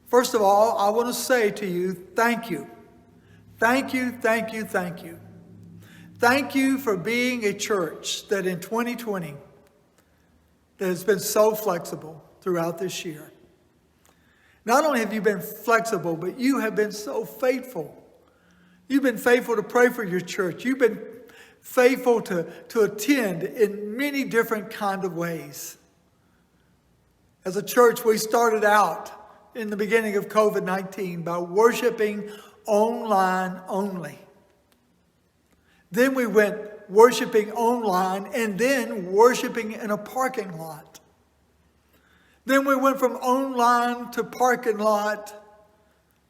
First of all, I want to say to you, thank you. Thank you, thank you, thank you. Thank you for being a church that in 2020 that has been so flexible throughout this year. Not only have you been flexible, but you have been so faithful. You've been faithful to pray for your church. You've been faithful to attend in many different kind of ways. As a church, we started out in the beginning of COVID-19 by worshiping online only. Then we went worshiping online and then worshiping in a parking lot. Then we went from online to parking lot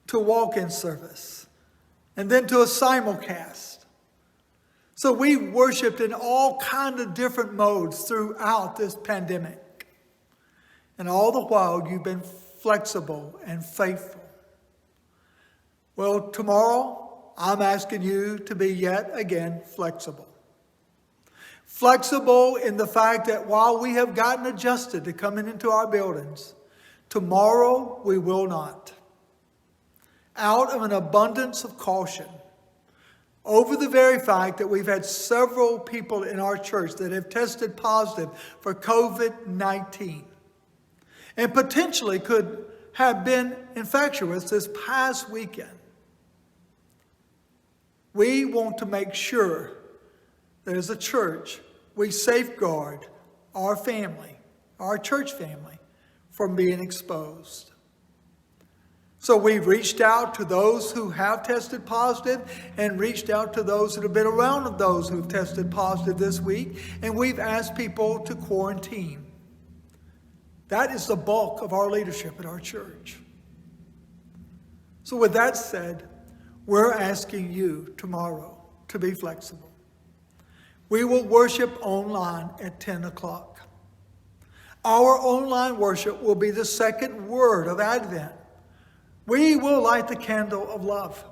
to walk-in service and then to a simulcast. So we worshiped in all kinds of different modes throughout this pandemic. And all the while you've been flexible and faithful. Well, tomorrow I'm asking you to be yet again flexible. Flexible in the fact that while we have gotten adjusted to coming into our buildings, tomorrow we will not. Out of an abundance of caution, over the very fact that we've had several people in our church that have tested positive for COVID-19 and potentially could have been infectious this past weekend, we want to make sure that as a church, we safeguard our family, our church family, from being exposed. So we've reached out to those who have tested positive and reached out to those that have been around those who've tested positive this week, and we've asked people to quarantine. That is the bulk of our leadership at our church. So with that said, we're asking you tomorrow to be flexible. We will worship online at 10 o'clock. Our online worship will be the second word of Advent. We will light the candle of love.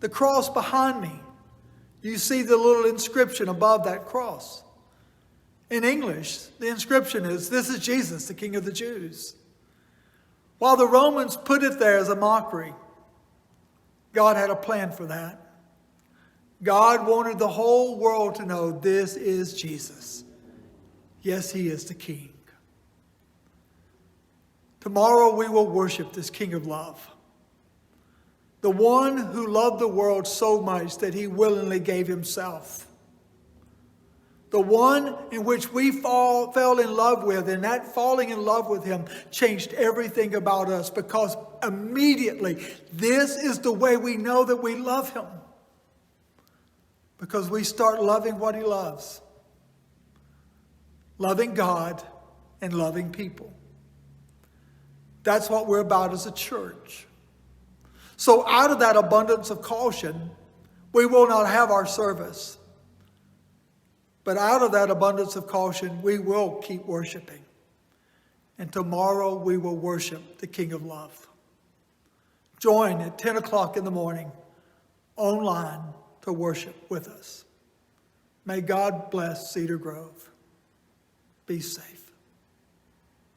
The cross behind me, you see the little inscription above that cross. In English, the inscription is, "This is Jesus, the King of the Jews." While the Romans put it there as a mockery, God had a plan for that. God wanted the whole world to know this is Jesus. Yes, he is the King. Tomorrow we will worship this King of love. The one who loved the world so much that he willingly gave himself. The one in which we fell in love with, and that falling in love with him changed everything about us, because immediately this is the way we know that we love him. Because we start loving what he loves. Loving God and loving people. That's what we're about as a church. So out of that abundance of caution, we will not have our service. But out of that abundance of caution, we will keep worshiping. And tomorrow we will worship the King of Love. Join at 10 o'clock in the morning online to worship with us. May God bless Cedar Grove. Be safe.